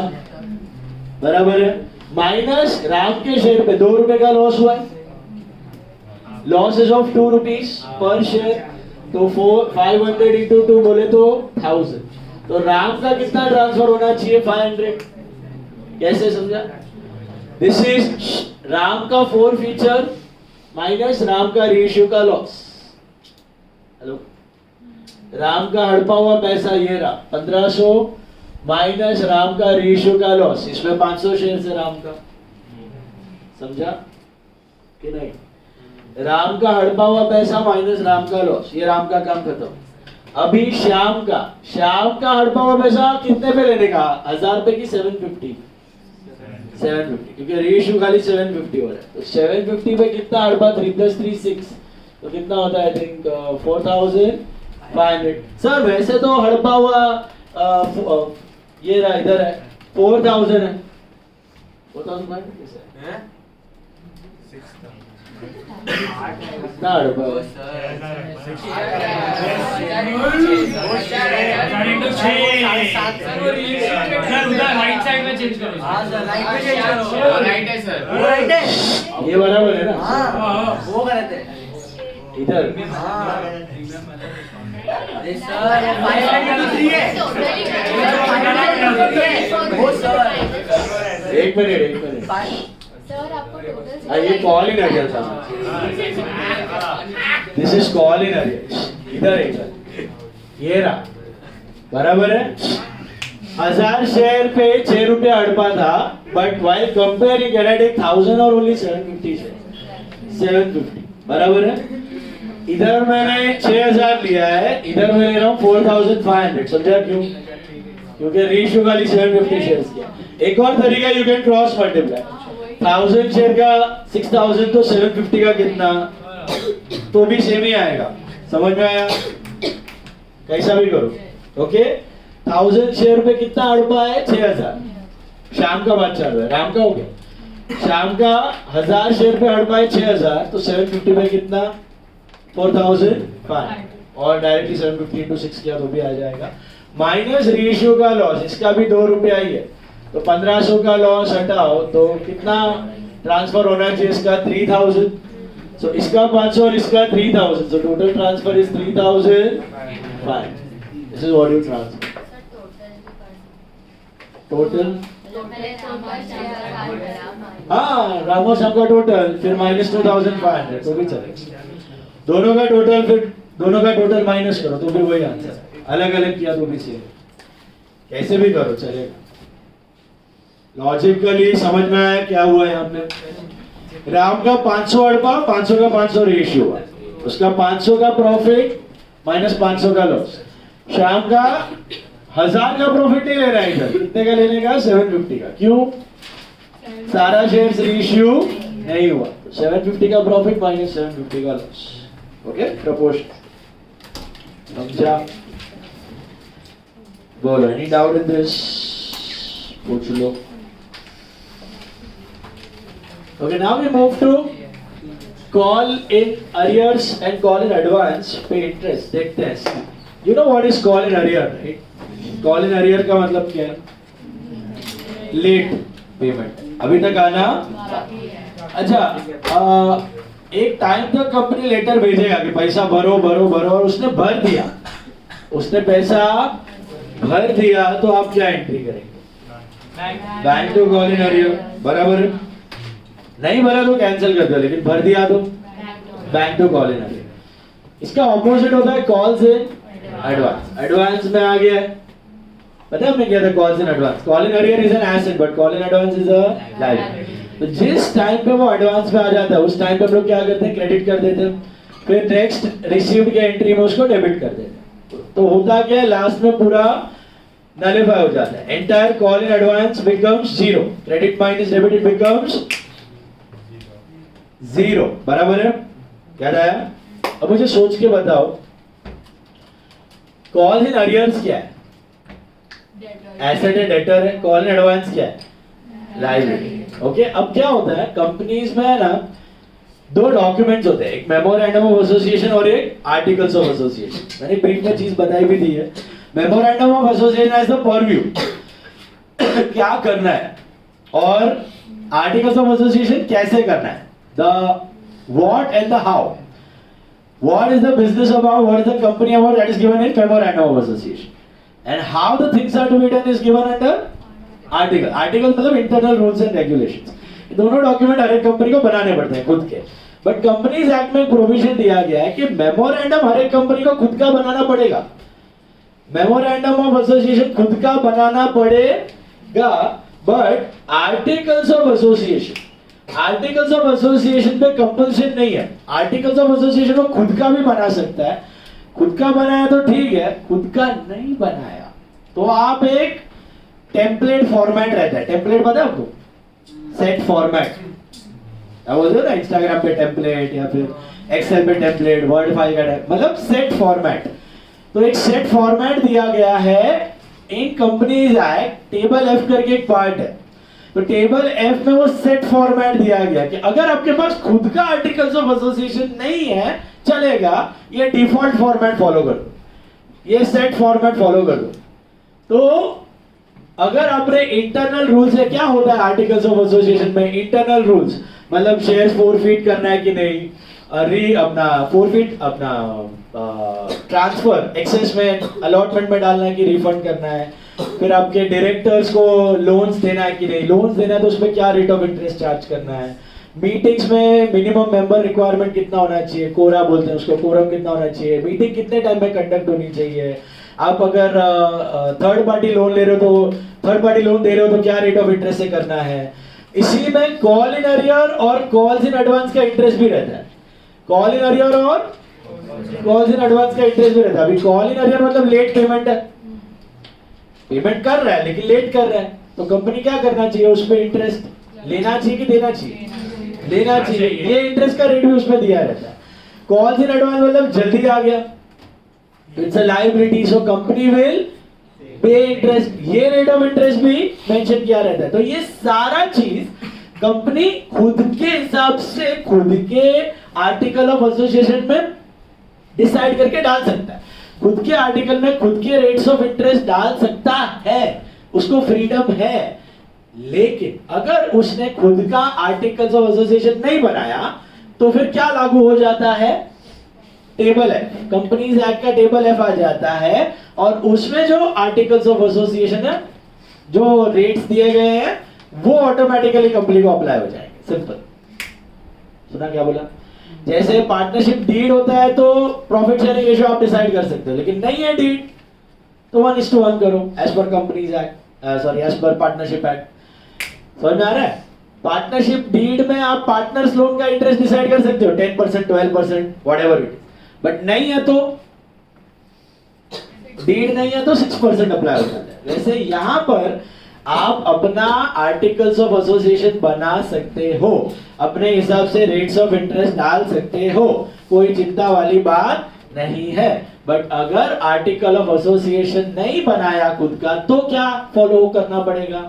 बराबर है, माइनस राम के शेयर पे 2 रुपए का लॉस हुआ है, loss is of 2 rupees per share, तो 500 into 2 बोले तो 1000, तो राम का कितना ट्रांसफर होना चाहिए? 500। कैसे समझा? दिस इज राम का 4 फीचर माइनस राम का रीइश्यू का लॉस। हेलो, राम का हड़पा हुआ पैसा ये रहा 1500 माइनस राम का रीइश्यू का लॉस, इसमें 500 शेयर है राम का, समझा कि नहीं? राम का हड़पा हुआ पैसा माइनस राम का लॉस, ये राम का काम खत्म। अभी श्याम का हड़पा हुआ पैसा कितने पे लेने का? 1000 पे की 750? 750, क्योंकि रीइश्यू खाली 750 हो रहा है, तो 750 पे कितना हड़पा? 3 + 3 6, तो कितना होता है? I think 4500। सर वैसे तो हड़पा हुआ ये रहा इधर है 4000 है, 4500 कैसे है? कितना हड़पा है? राइट साइड में चेंज करो। हाँ सर, राइट में चेंज करो। राइट है सर, वो राइट है, ये बराबर है ना? हाँ वो गलत है इधर। अरे सर ये 593 है, वो सर एक मिनट सर आपको टोटल ये कॉल इन एरिया था, this is call in area, इधर ये रहा, बराबर है। 1000 शेयर पे 6 रुपए हड़पा था, but while comparing can I take 1000 और ओनली 750 शेयर, 750, बराबर है। इधर मैंने 6000 लिया है, इधर मैं ले रहा हूँ 4500, समझा क्यों? क्योंकि रीइश्यू वाली 750 शेयर्स किया। एक और तरीका, you can cross multiply, 1000 share का 6000 तो 750 का कितना, तो भी सेम ही आएगा, समझ में आया? कैसा भी करो, ओके। 1000 शेयर पे कितना हड़पा है? 6000। शाम का बात चल रहा है, राम का हो गया। शाम का 1000 शेयर पे हड़पा है 6000, तो 750 पे कितना? 4500, और डायरेक्टली 750 into 6 किया तो भी आ जाएगा, माइनस रीइश्यू का लॉस, इसका भी 2 रुपया ही है, तो 1500 का लॉस हटाओ तो कितना ट्रांसफर होना चाहिए? इसका 3000, सो इसका 500 और इसका 3000, so total transfer is 3005। This is what you transfer total. हाँ, रामो शाम का टोटल, फिर माइनस 2500, तो भी चलेगा। दोनों का टोटल, फिर दोनों का टोटल माइनस करो तो भी वही आंसर, अलग अलग किया तो भी सेम, कैसे भी करो चलेगा। लॉजिकली समझ में आया क्या हुआ यहाँ पे? राम का 500 हड़पा, 500 का 500 रेशियो हुआ, उसका 500 का प्रॉफिट माइनस 500 का लॉस। श्याम का 1000 का प्रॉफिट नहीं ले रहा है इधर, कितने का लेने का? 750 का, क्यों? सारा शेयर्स रेशियो नहीं हुआ, 750 का प्रॉफिट माइनस 750 का लॉस, ओके, प्रपोर्शन। समझा? बोलो, एनी डाउट इन दिस? पूछ लो। Okay, now we move to call in arrears and call in advance pay interest. देखते हैं, you know what is call in arrear, right? Call in arrear का मतलब क्या है? Late payment, अभी तक आना। अच्छा, एक टाइम तक कंपनी लेटर भेजेगा कि पैसा भरो भरो भरो, और उसने भर दिया, उसने पैसा भर दिया तो आप क्या एंट्री करेंगे? Bank to call in arrear, बराबर। नहीं भरा तो कैंसिल कर दो, लेकिन भर दिया तो bank to call in arrear. इसका ऑपोजिट होता है कॉल्स इन एडवांस। एडवांस में आ गया, पता है हमने क्या था? Calls in advance. Call in arrear is an asset but call in advance is a liability. तो जिस टाइम पे वो एडवांस पे आ जाता है उस टाइम पे हम लोग क्या करते हैं? क्रेडिट कर देते हैं, फिर नेक्स्ट रिसीव्ड के एंट्री में उसको डेबिट कर देते हैं। तो होता क्या है? लास्ट में पूरा नलिफाई हो जाता है। Entire call in advance becomes zero, credit minus debit it becomes zero, बराबर है? क्या रहा? अब मुझे सोच के बताओ, कॉल इन अरियर्स क्या है? एसेट है, डेटर है। कॉल इन एडवांस क्या है? लायबिलिटी। ओके, अब क्या होता है कंपनीज में ना, दो डॉक्यूमेंट्स होते हैं, एक मेमोरेंडम ऑफ एसोसिएशन और एक आर्टिकल्स ऑफ एसोसिएशन। मैंने ब्रीफ में चीज बताई भी दी है। Memorandum of association as the purview, क्या करना है, और आर्टिकल्स ऑफ एसोसिएशन कैसे करना है, the what and the how. What is the business about? What is the company about? That is given in memorandum of association. And how the things are to be done is given under article. Article मतलब internal rules and regulations. ये दोनों document हर एक company को बनाने पड़ते हैं खुद के। बट कंपनीज एक्ट में प्रोविजन दिया गया है कि मेमोरेंडम हर एक कंपनी को खुद का बनाना पड़ेगा। मेमोरेंडम ऑफ एसोसिएशन खुद का बनाना पड़ेगा, but articles of association, articles of association पे कंपल्सन नहीं है। आर्टिकल्स ऑफ एसोसिएशन को खुद का भी बना सकता है। खुद का बनाया तो ठीक है, खुद का नहीं बनाया तो आप एक टेम्पलेट फॉर्मेट रहता है। टेम्पलेट पता है आपको? सेट फॉर्मेट, क्या बोलते हो ना, इंस्टाग्राम पे टेम्पलेट या फिर एक्सेल पे टेम्पलेट, वर्ड फाइल का मतलब सेट फॉर्मेट। तो एक सेट फॉर्मेट दिया गया है इन कंपनीज एक्ट, टेबल एफ करके एक पार्ट है। तो टेबल एफ में वो सेट फॉर्मेट दिया गया कि अगर आपके पास खुद का आर्टिकल्स ऑफ एसोसिएशन नहीं है चलेगा, ये डिफॉल्ट फॉर्मेट फॉलो कर दो, ये सेट फॉर्मेट फॉलो कर दो। तो अगर आपने इंटरनल रूल्स है, क्या होता है आर्टिकल्स ऑफ एसोसिएशन में? इंटरनल रूल्स मतलब शेयर फोरफीट करना है कि नहीं, अपना फोरफीट, अपना ट्रांसफर एक्सेस में, अलॉटमेंट में डालना है कि रिफंड करना है, फिर आपके डायरेक्टर्स को लोन्स देना है कि नहीं, लोन्स देना है तो उसमें क्या रेट ऑफ इंटरेस्ट चार्ज करना है, मीटिंग्स में मिनिमम मेंबर रिक्वायरमेंट कितना होना चाहिए, कोरा बोलते हैं उसको, कोरम कितना होना चाहिए, मीटिंग कितने टाइम में कंडक्ट होनी चाहिए, आप अगर थर्ड पार्टी लोन ले रहे हो तो थर्ड पार्टी लोन दे रहे हो तो क्या रेट ऑफ इंटरेस्ट से करना है। इसी में कॉल इन अरियर और कॉल्स इन एडवांस का इंटरेस्ट भी रहता है। कॉल इन अरियर और कॉल्स इन एडवांस का इंटरेस्ट भी रहता है। अभी कॉल इन अरियर मतलब लेट पेमेंट है, पेमेंट कर रहा है लेकिन लेट कर रहा है, तो कंपनी क्या करना चाहिए, उस पर इंटरेस्ट लेना चाहिए कि देना चाहिए? लेना चाहिए। ये इंटरेस्ट का रेट भी उसमें दिया रहता है। कॉल्स इन एडवांस मतलब जल्दी आ गया, it's a liability, so company will pay interest, ये रेट ऑफ इंटरेस्ट भी मेंशन किया रहता है। तो ये सारा चीज कंपनी खुद के हिसाब से खुद के आर्टिकल ऑफ एसोसिएशन में डिसाइड करके डाल सकता है। खुद के आर्टिकल में खुद के रेट्स ऑफ इंटरेस्ट डाल सकता है, उसको फ्रीडम है। लेकिन अगर उसने खुद का आर्टिकल्स ऑफ एसोसिएशन नहीं बनाया तो फिर क्या लागू हो जाता है? टेबल एफ, कंपनीज एक्ट का टेबल एफ आ जाता है और उसमें जो आर्टिकल्स ऑफ एसोसिएशन है, जो रेट्स दिए गए हैं, वो ऑटोमेटिकली कंपनी को अप्लाई हो जाएंगे। सिंपल। सुना क्या बोला? जैसे पार्टनरशिप डीड होता है तो प्रॉफिट शेयरिंग रेशियो आप डिसाइड कर सकते हो, लेकिन नहीं है डीड तो 1:1 करो as per companies act, sorry as per partnership act. समझ में आ रहा है? पार्टनरशिप डीड में आप पार्टनर्स लोन का इंटरेस्ट डिसाइड कर सकते हो, 10%, 12%, व्हाटएवर इट, बट नहीं है तो डीड नहीं है तो 6% अप्लाई हो जाता है। वैसे यहां पर आप अपना आर्टिकल्स ऑफ एसोसिएशन बना सकते हो, अपने हिसाब से रेट्स ऑफ इंटरेस्ट डाल सकते हो, कोई चिंता वाली बात नहीं है। बट अगर आर्टिकल ऑफ एसोसिएशन नहीं बनाया खुद का तो क्या फॉलो करना पड़ेगा?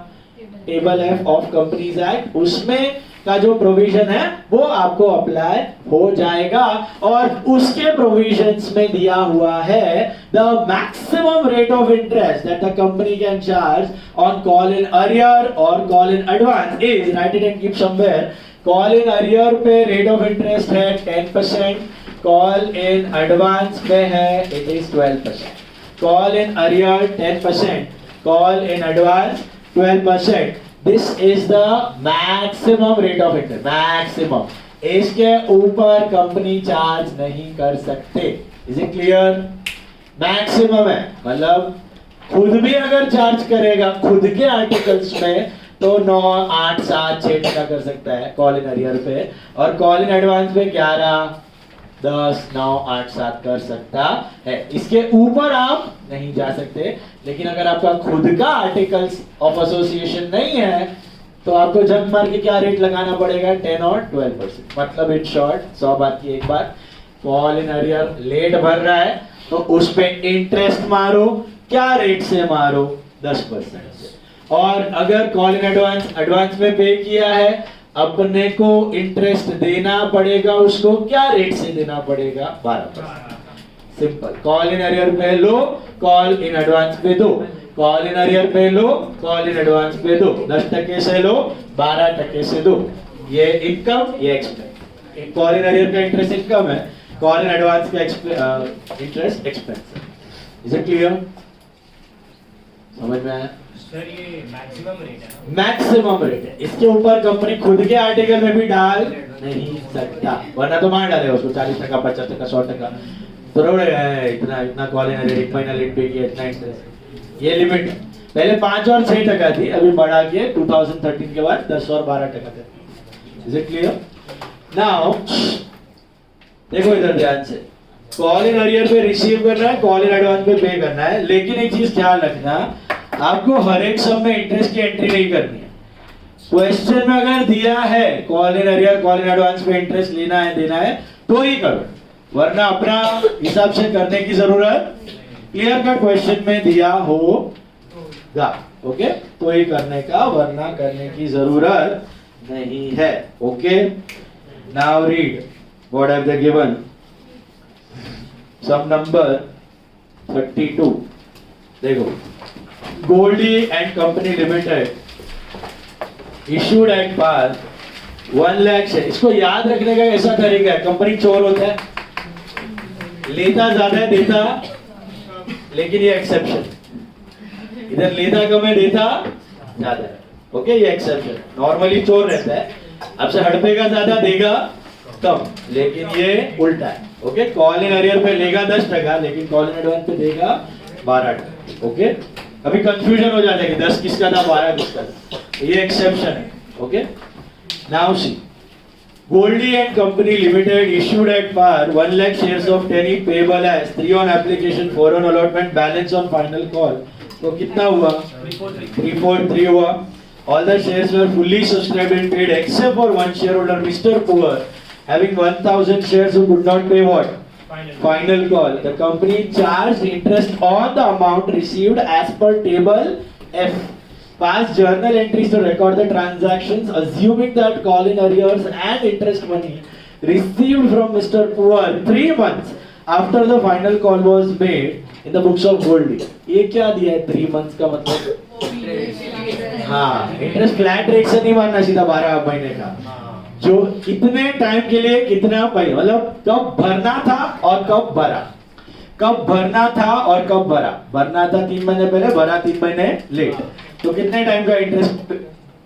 Table F of companies act, उसमें का जो प्रोविजन है वो आपको अप्लाई हो जाएगा। और उसके प्रोविजंस में दिया हुआ है the maximum rate of interest that the company can charge on call in arrear और call in advance is, right it and keep somewhere, call in arrear पे रेट ऑफ इंटरेस्ट है 10%, कॉल इन एडवांस पे है it is 12%। call in arrear 10%, call in advance 12%. This is the maximum rate of interest. Maximum. इसके ऊपर company charge नहीं कर सकते. Is it clear? Maximum है, मतलब खुद भी अगर चार्ज करेगा खुद के आर्टिकल्स में तो 9, 8, 7, 6 टका कर सकता है कॉल इन अरियर पे, और कॉल इन एडवांस पे 11, 10, 9, 8, 7 कर सकता है. इसके ऊपर आप नहीं जा सकते. लेकिन अगर आपका खुद का आर्टिकल्स ऑफ एसोसिएशन नहीं है तो आपको जंग मार के क्या रेट लगाना पड़ेगा? 10 और 12%. मतलब इन शॉर्ट 100 बात की एक बात, कॉल इन अरियर लेट भर रहा है तो उस पे इंटरेस्ट मारो. क्या रेट से मारो? 10% से. और अगर कॉल इन एडवांस में पे किया है, अपने को इंटरेस्ट देना पड़ेगा. उसको क्या रेट से देना पड़ेगा? 12%. सिंपल. कॉल इन अरियर पे लो, कॉल इन एडवांस पे दो. कॉल इन अरियर पे लो, कॉल इन एडवांस पे दो. 10% से लो, 12% से दो. ये इनकम, ये एक्सपेंस. कॉल इन अरियर का इंटरेस्ट इनकम है, कॉल इन एडवांस का इंटरेस्ट एक्सपेंस है. Is it clear? समझ में आया? सर ये मैक्सिमम रेट है ना? मैक्सिमम रेट है. इसके ऊपर कंपनी खुद के आर्टिकल में भी डाल नहीं सकता, वरना तो मार डालेगा उसको 40%, 50%, 100%. तो रोड है इतना इतना कॉल इन अरियर, एक महीना लेट पे किया, इतना इंटरेस्ट. ये लिमिट है. पहले 5 और 6% थी, अभी बढ़ा के 2013 के बाद 10 और 12% कर. Is it clear? नाउ देखो इधर ध्यान से. कॉल इन अरियर पे रिसीव करना है, कॉल इन एडवांस पे पे करना है. लेकिन एक चीज ख्याल रखना, आपको हर एक सब में इंटरेस्ट की एंट्री नहीं करनी है. क्वेश्चन में अगर दिया है call in arrear, call in advance पे इंटरेस्ट लेना है देना है तो ही करो, वरना अपना हिसाब से करने की जरूरत. क्लियर कट क्वेश्चन में दिया होगा, ओके, तो ही करने का, वरना करने की जरूरत नहीं है. Okay, now read what have they given. Some number 32. देखो, Goldie and company limited issued at par 1 lakh share. इसको याद रखने का ऐसा तरीका है, कंपनी चोर होता है, लेता ज्यादा है देता, लेकिन ये एक्सेप्शन, इधर लेता कम है देता ज्यादा है. ओके, ये एक्सेप्शन. नॉर्मली चोर रहता है, आपसे हड़पेगा ज्यादा देगा कम, लेकिन ये उल्टा है. ओके, कॉल इन अरियर पे लेगा 10%, लेकिन कॉल इन एडवांस पे देगा 12%. ओके, अभी कंफ्यूजन हो जाता है कि 10 किसका था 12 किसका था. ये एक्सेप्शन है. Okay, now see, Goldie and company limited issued at par 1 lakh shares of 10 each payable as 3 on application, 4 on allotment, balance on final call. तो कितना हुआ? 343 हुआ. All the shares were fully subscribed and paid except for one shareholder, Mr. Poor, having 1000 shares who could not pay what? Final call. The company charged interest on the amount received as per table F. Past journal entries to record the transactions, assuming that call in arrears and interest money received from Mr. Poor 3 months after the final call was made in the books of Goldie. ये क्या दिया है 3 months का मतलब? हाँ, interest flat rate से नहीं मानना, सीधा 12 महीने का. जो कितने टाइम के लिए कितना पाई, मतलब कब भरना था और कब भरा. कब भरना था और कब भरा. भरना था 3 महीने पहले, भरा 3 महीने लेट. तो कितने टाइम का इंटरेस्ट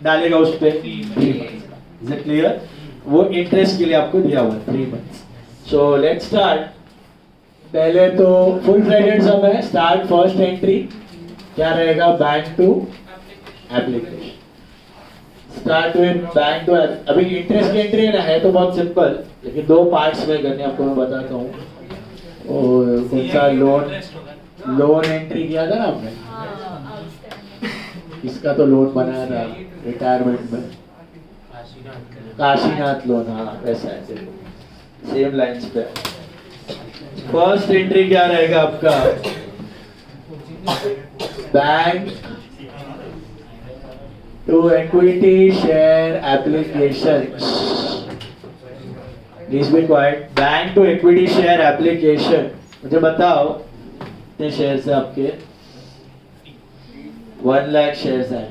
डालेगा उस पे? 3 मंथ्स. Is it clear? वो इंटरेस्ट के लिए आपको दिया हुआ 3 मंथ्स. So let's start. पहले तो फुल फ्लेजेड सम है. स्टार्ट फर्स्ट एंट्री क्या रहेगा? Bank to application. Start with bank to. अभी इंटरेस्ट की एंट्री है तो बहुत सिंपल, लेकिन 2 पार्ट्स में करने आपको मैं बताता हूँ. और कौन सा लोन एंट्री किया था ना आपने? इसका तो लोन बनाया था रिटायरमेंट में, काशीनाथ लोन. हाँ, वैसा है, सेम लाइंस पे. फर्स्ट एंट्री क्या रहेगा आपका? Bank to equity share application. Please be quiet. Bank to equity share application. मुझे बताओ कितने शेयर्स है आपके? 1 lakh shares है.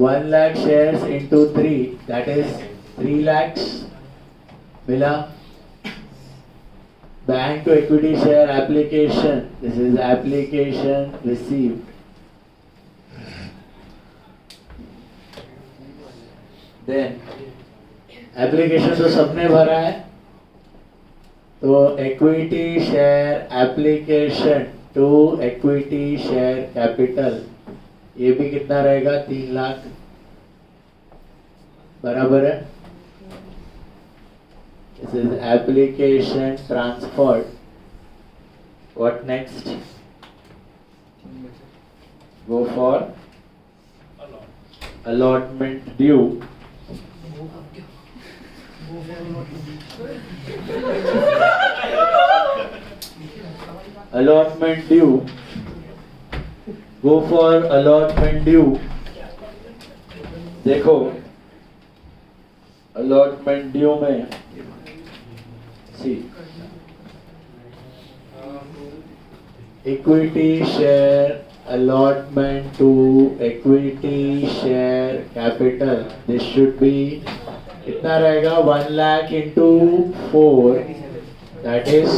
1 lakh shares into 3, that is 3 lakhs. मिला? Bank to equity share application. This is application received. Then application तो सबने भरा है, तो equity share application to equity share capital ये भी कितना रहेगा 3 लाख बराबर है. This is application transferred. What next? Go for allotment due. Allotment due. Go for allotment due. देखो allotment due में see equity share allotment to equity share capital. This should be कितना रहेगा 1 lakh into 4 that is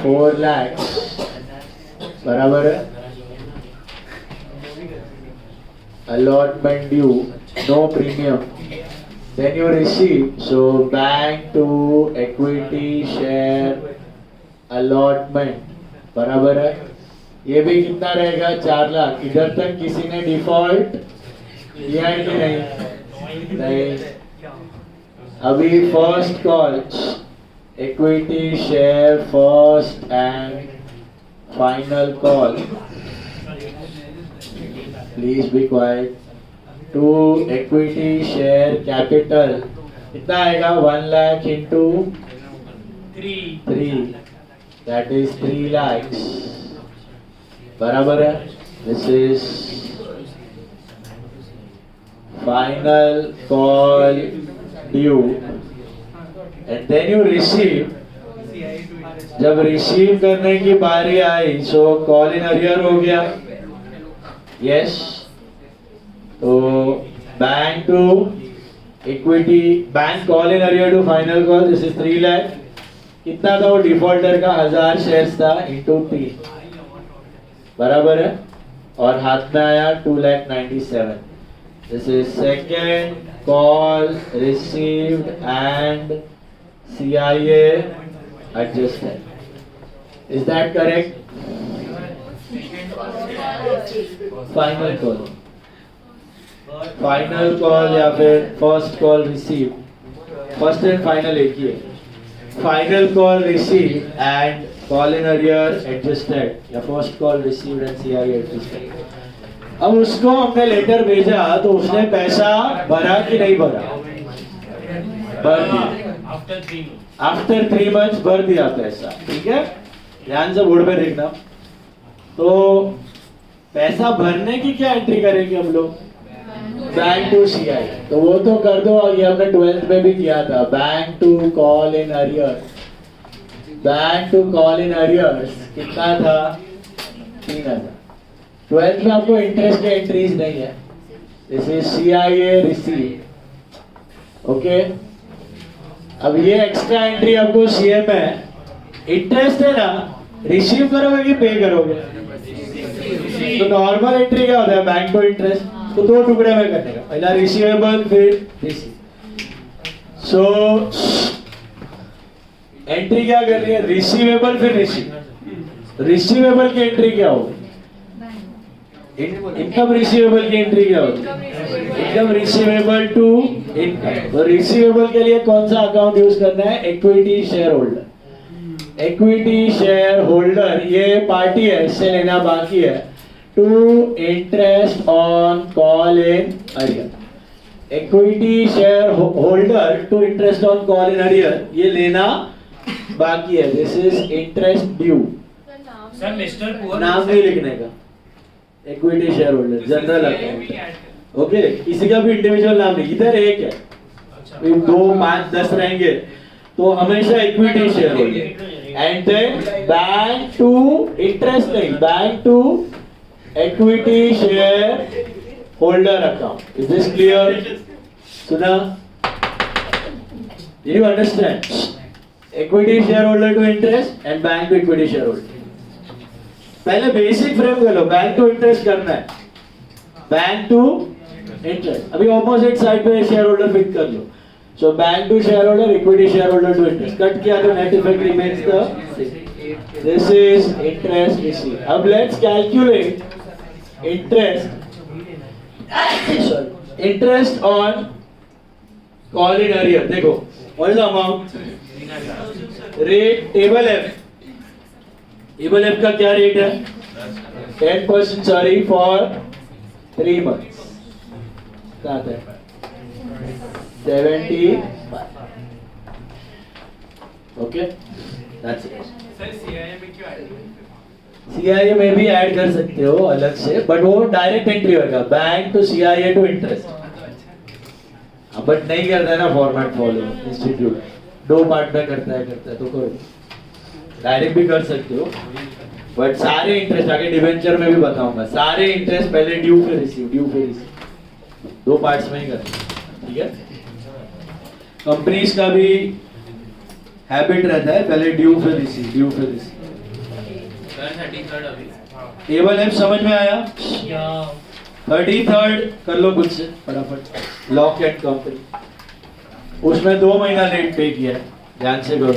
4 lakhs बराबर है. Allotment due, no premium. Then you receive, so bank to equity share allotment बराबर है. ये भी कितना रहेगा 4 लाख. इधर तक किसी ने डिफॉल्ट किया है कि नहीं? नहीं. अभी first call equity share first and final call. Please be quiet. To equity share capital कितना आएगा 1 lakh into 3 that is 3 lakhs बराबर है. This is final call due and then you receive. जब रिसीव करने की बारी आई सो कॉल इन अरियर हो गया. यस, तो bank to equity bank call in arrear to final call. This is 3 lakh. कितना था वो डिफॉल्टर का 1000 शेयर्स था इंटू 3 बराबर है. और हाथ में आया 2,97,000. This is second call received and CIA adjusted. Is that correct? Final call. Final call या फिर first call received. First and final एक ही है. Final call received and call in arrear adjusted या first call received and CIA adjusted. अब उसको हमने letter भेजा तो उसने पैसा भरा कि नहीं भरा? भर दिया. आफ्टर 3 months भर दिया पैसा. ठीक है, ध्यान से बोर्ड पे देखना. तो पैसा भरने की क्या एंट्री करेंगे हम लोग? Bank to CI. तो वो तो कर दो, ये हमने 12th में भी किया था. Bank to call in arrear. Bank to call in arrears कितना था? 3,000. 12th में आपको इंटरेस्ट की एंट्रीज नहीं है. This is CIA receive. Okay, अब ये एक्स्ट्रा एंट्री आपको सीए में है. इंटरेस्ट है ना, रिसीव करोगे कि पे करोगे? तो नॉर्मल एंट्री क्या होता है बैंक टू इंटरेस्ट? तो 2 टुकड़े में करने का, पहला रिसीवेबल फिर रिसीव. सो एंट्री क्या कर रही है? रिसीवेबल फिर रिसीव. रिसीवेबल की एंट्री क्या होगी? इनकम रिसीवेबल की एंट्री क्या होगी? Income receivable to income. तो रिसीवेबल के लिए कौन सा अकाउंट यूज करना है? Equity share holder. Equity share holder ये पार्टी है, इससे लेना बाकी है. To interest on call in arrear. Equity share holder to interest on call in arrear ये लेना बाकी है. This is interest due. Sir mister poor नाम नहीं लिखने का. Equity share holder general account. Okay, किसी का भी इंडिविजुअल नाम नहीं. इधर एक है, 2, 5, 10 रहेंगे तो हमेशा equity share holder. And then bank to interest नहीं, bank to equity share holder account. Is this clear? सुना? You understand? Equity share holder to interest and bank to equity share holder. पहले बेसिक फ्रेम कर लो, bank to interest करना है, bank to interest. अभी opposite side पे share holder fix कर लो। So bank to share holder, equity share holder to interest, cut किया तो net effect remains the same. This is interest receive. अब let's calculate interest, sorry, interest on call in arrear। देखो what is the amount, rate table F, table F का क्या rate है, 10% sorry for 3 months, क्या आता है 75। okay that's it। Sir CIA में क्यों ऐड? सीआईए में भी ऐड कर सकते हो अलग से, बट वो डायरेक्ट एंट्री होगा, bank to CIA to interest. But नहीं करता है ना फॉर्मेट फॉलो इंस्टीट्यूट, 2 पार्ट में करता है तो कोई डायरेक्ट भी कर सकते हो, बट सारे इंटरेस्ट आगे डिवेंचर में भी बताऊंगा, सारे इंटरेस्ट पहले ड्यू फिर रिसीव, 2 पार्ट्स में ही करते हैं, ठीक है। कंपनीज का भी हैबिट रहता है पहले ड्यू फिर रिसीव। सर 33rd अभी। टेबल एफ समझ में आया? 33rd कर लो कुछ से फटाफट। लॉक एंड कंपनी, उसमें 2 महीना लेट पे किया है, ध्यान से करो।